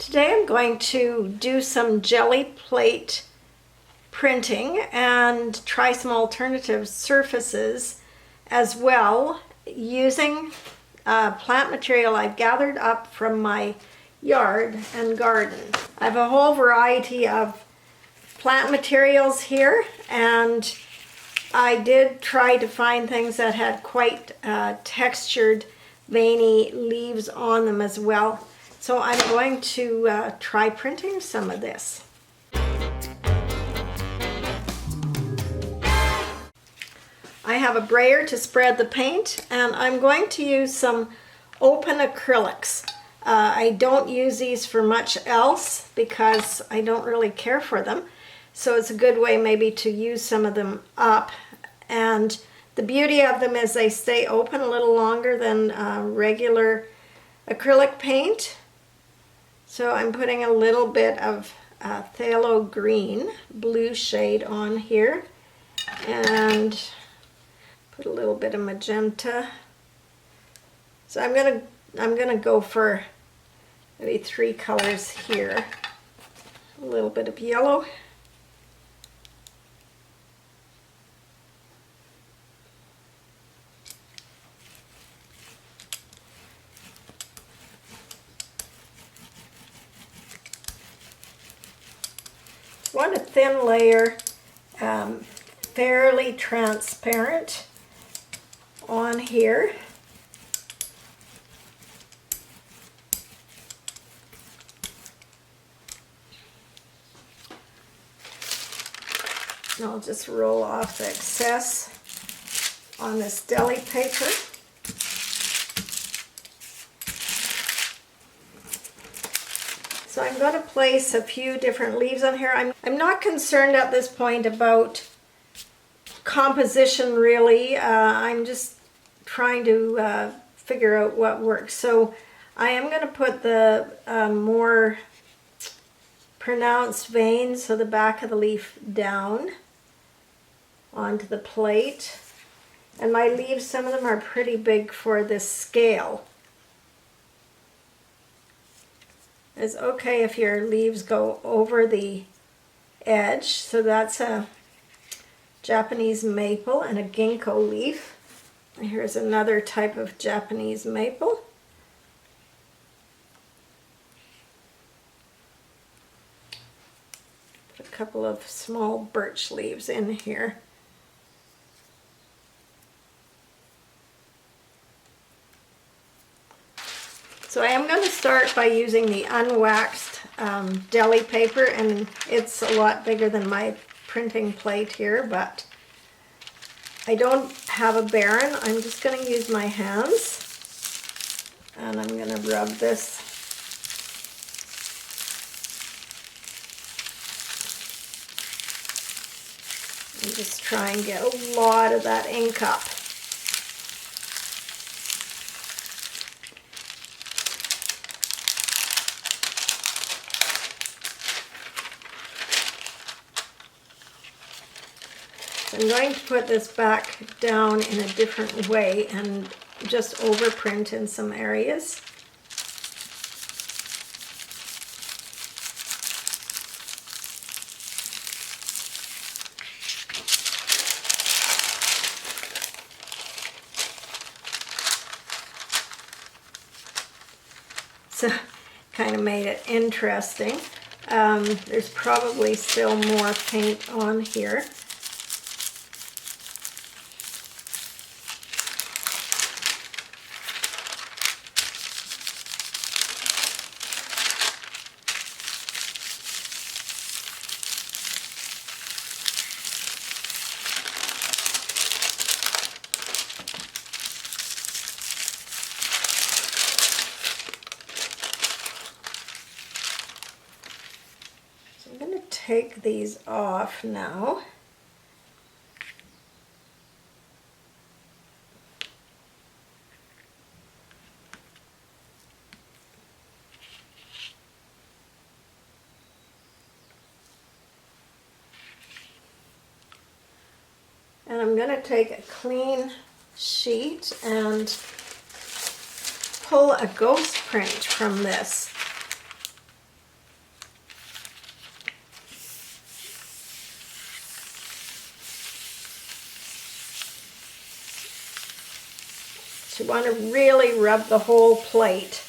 Today I'm going to do some jelly plate printing and try some alternative surfaces as well using plant material I've gathered up from my yard and garden. I have a whole variety of plant materials here, and I did try to find things that had quite textured, veiny leaves on them as well. So I'm going to try printing some of this. I have a brayer to spread the paint, and I'm going to use some open acrylics. I don't use these for much else because I don't really care for them. So it's a good way maybe to use some of them up. And the beauty of them is they stay open a little longer than regular acrylic paint. So I'm putting a little bit of phthalo green, blue shade on here, and put a little bit of magenta. So I'm gonna go for maybe 3 colors here. A little bit of yellow. Want a thin layer, fairly transparent on here. And I'll just roll off the excess on this deli paper. So I'm going to place a few different leaves on here. I'm not concerned at this point about composition really. I'm just trying to figure out what works. So I am going to put the more pronounced veins, so the back of the leaf down onto the plate. And my leaves, some of them are pretty big for this scale. It's okay if your leaves go over the edge. So that's a Japanese maple and a ginkgo leaf. And here's another type of Japanese maple. Put a couple of small birch leaves in here. So I am going to start by using the unwaxed deli paper, and it's a lot bigger than my printing plate here, but I don't have a baron. I'm just going to use my hands, and I'm going to rub this. And just try and get a lot of that ink up. I'm going to put this back down in a different way and just overprint in some areas. So kind of made it interesting. There's probably still more paint on here. I'm going to take these off now. And I'm going to take a clean sheet and pull a ghost print from this. So you want to really rub the whole plate.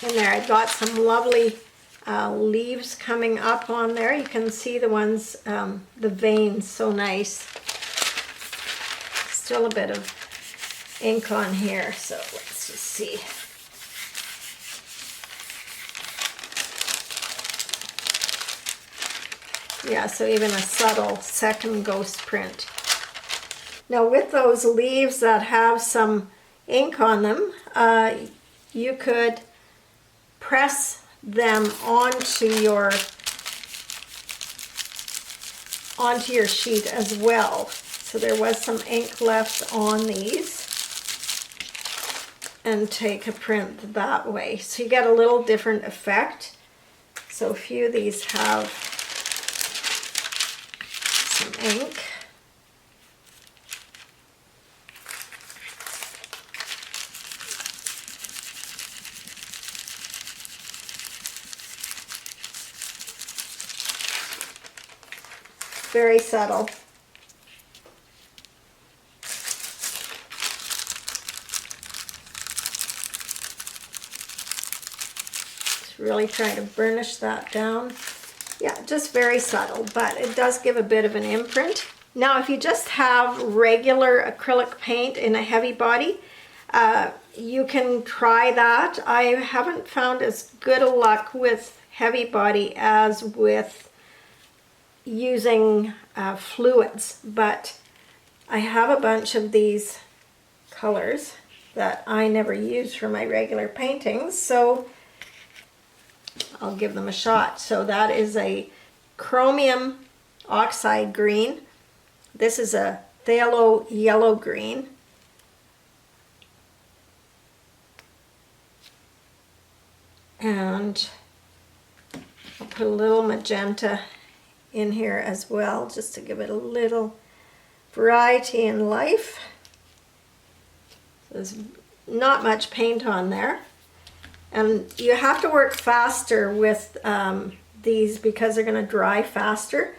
And there, I got some lovely leaves coming up on there. You can see the ones, the veins, so nice. Still a bit of ink on here, so let's just see. Yeah, so even a subtle second ghost print. Now with those leaves that have some ink on them, you could press them onto your sheet as well. So there was some ink left on these, and take a print that way. So you get a little different effect. So a few of these have some ink. Very subtle. Just really trying to burnish that down. Yeah, just very subtle, but it does give a bit of an imprint. Now, if you just have regular acrylic paint in a heavy body, you can try that. I haven't found as good a luck with heavy body as with using fluids, but I have a bunch of these colors that I never use for my regular paintings, so I'll give them a shot. So that is a chromium oxide green. This is a phthalo yellow green. And I'll put a little magenta in here as well, just to give it a little variety in life. There's not much paint on there, and you have to work faster with these because they're going to dry faster.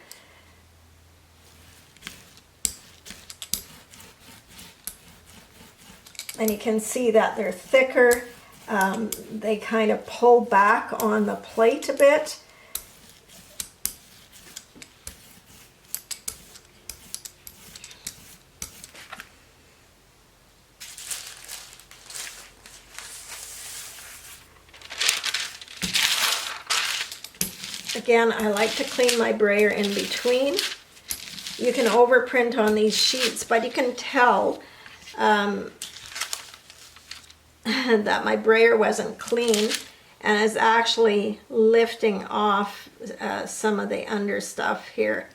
And you can see that they're thicker. They kind of pull back on the plate a bit. Again, I like to clean my brayer in between. You can overprint on these sheets, but you can tell that my brayer wasn't clean and is actually lifting off some of the under stuff here.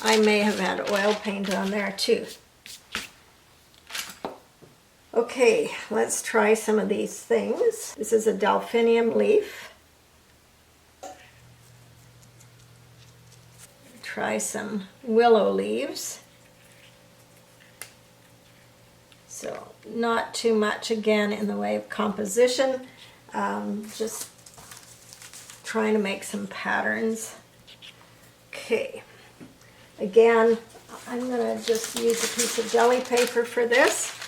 I may have had oil paint on there too. Okay, let's try some of these things. This is a delphinium leaf. Try some willow leaves. So not too much again in the way of composition, just trying to make some patterns. Okay, again, I'm going to just use a piece of Gelli paper for this.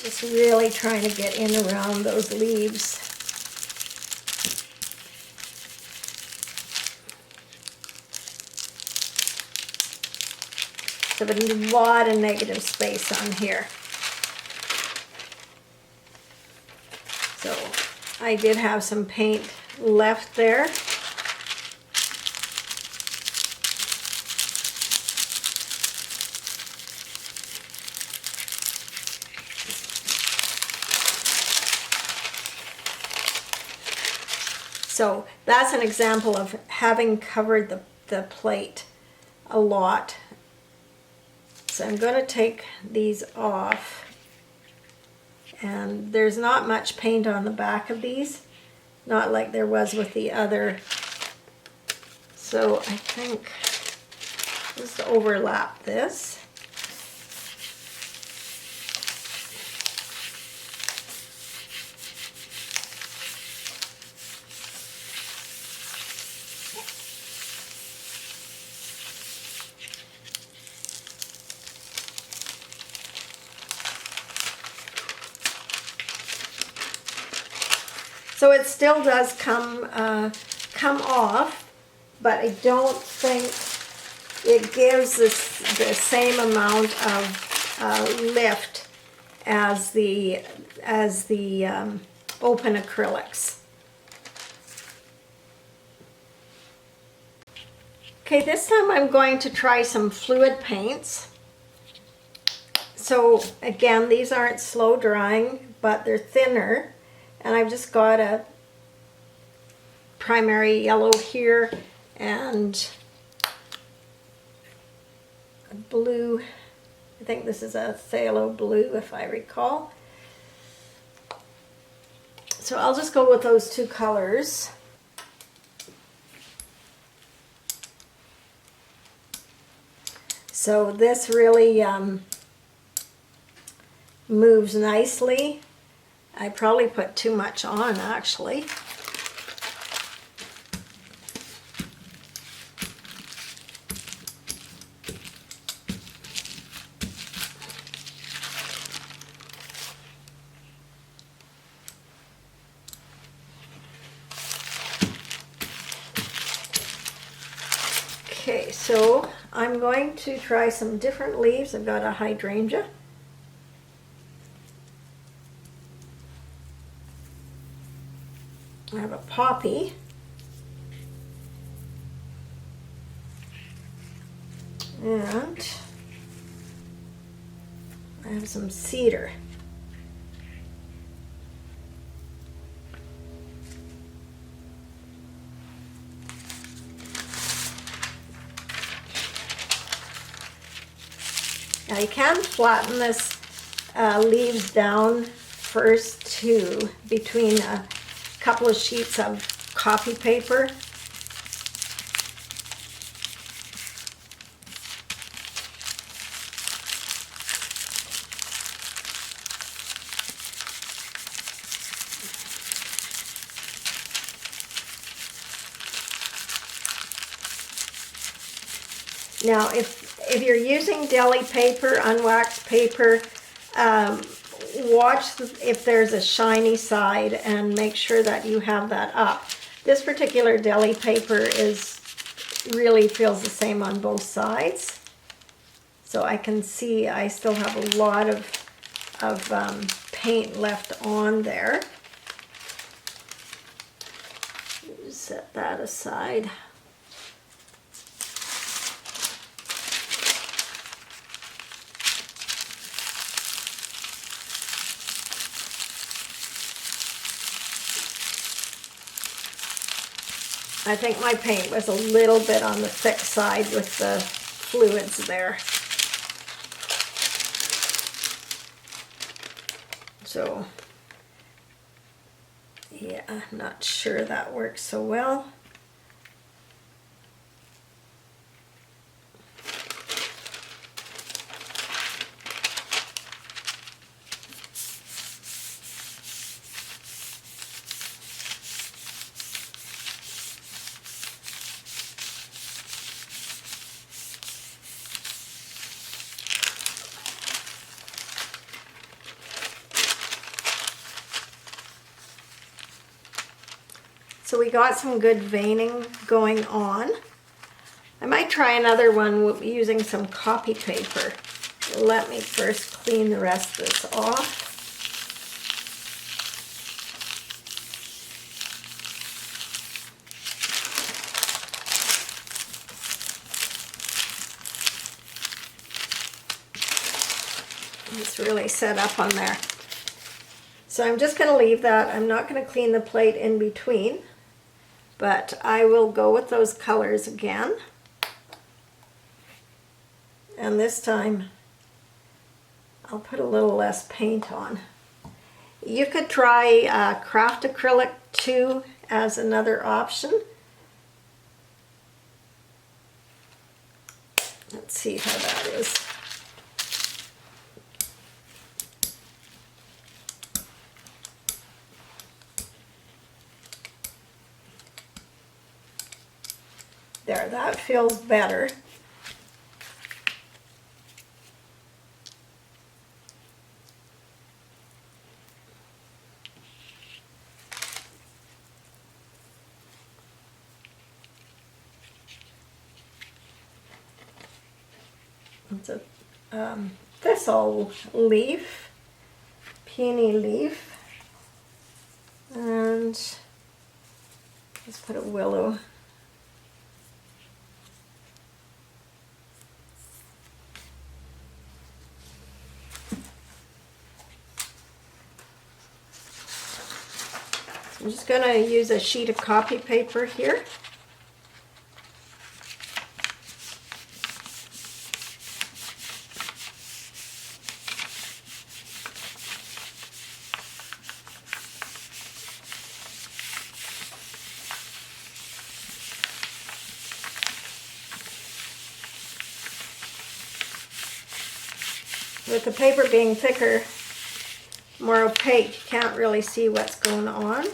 Just really trying to get in around those leaves. So there's a lot of negative space on here. So I did have some paint left there. So that's an example of having covered the plate a lot. So I'm going to take these off. And there's not much paint on the back of these, not like there was with the other. So I think just overlap this. So it still does come off, but I don't think it gives the same amount of lift as the open acrylics. Okay, this time I'm going to try some fluid paints. So again, these aren't slow drying, but they're thinner. And I've just got a primary yellow here and a blue. I think this is a phthalo blue if I recall. So I'll just go with those two colors. So this really moves nicely. I probably put too much on, actually. Okay, so I'm going to try some different leaves. I've got a hydrangea. I have a poppy, and I have some cedar. Now you can flatten this leaves down first too, between a couple of sheets of copy paper. Now if you're using deli paper, unwaxed paper, watch if there's a shiny side and make sure that you have that up. This particular deli paper really feels the same on both sides. So I can see I still have a lot of paint left on there. Set that aside. I think my paint was a little bit on the thick side with the fluids there. So, yeah, I'm not sure that works so well. So we got some good veining going on. I might try another one using some copy paper. Let me first clean the rest of this off. It's really set up on there. So I'm just going to leave that. I'm not going to clean the plate in between, but I will go with those colors again. And this time I'll put a little less paint on. You could try craft acrylic too as another option. Let's see how that is. There, that feels better. It's a thistle leaf, peony leaf, and let's put a willow. I'm just going to use a sheet of copy paper here. With the paper being thicker, more opaque, you can't really see what's going on.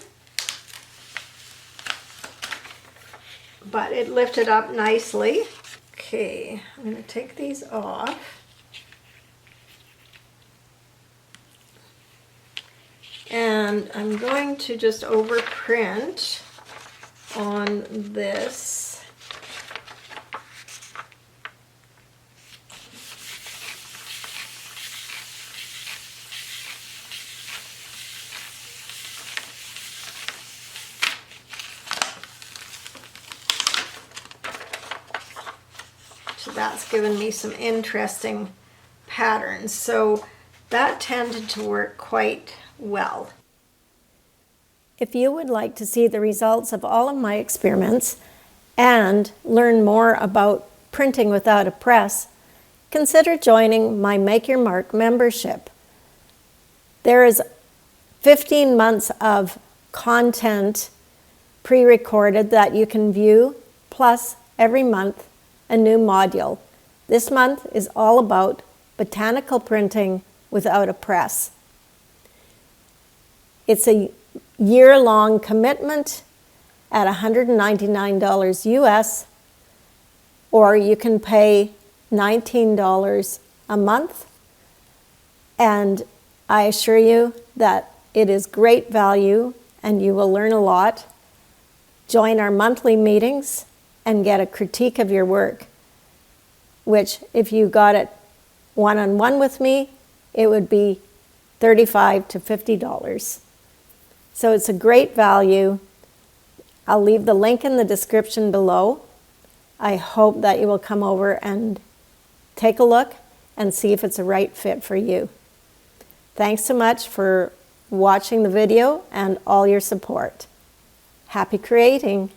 But it lifted up nicely. Okay, I'm going to take these off. And I'm going to just overprint on this. So that's given me some interesting patterns. So that tended to work quite well. If you would like to see the results of all of my experiments and learn more about printing without a press, consider joining my Make Your Mark membership. There is 15 months of content pre-recorded that you can view, plus every month a new module. This month is all about botanical printing without a press. It's a year-long commitment at $199 US, or you can pay $19 a month, and I assure you that it is great value and you will learn a lot. Join our monthly meetings and get a critique of your work, which if you got it one-on-one with me, it would be $35 to $50. So it's a great value. I'll leave the link in the description below. I hope that you will come over and take a look and see if it's a right fit for you. Thanks so much for watching the video and all your support. Happy creating!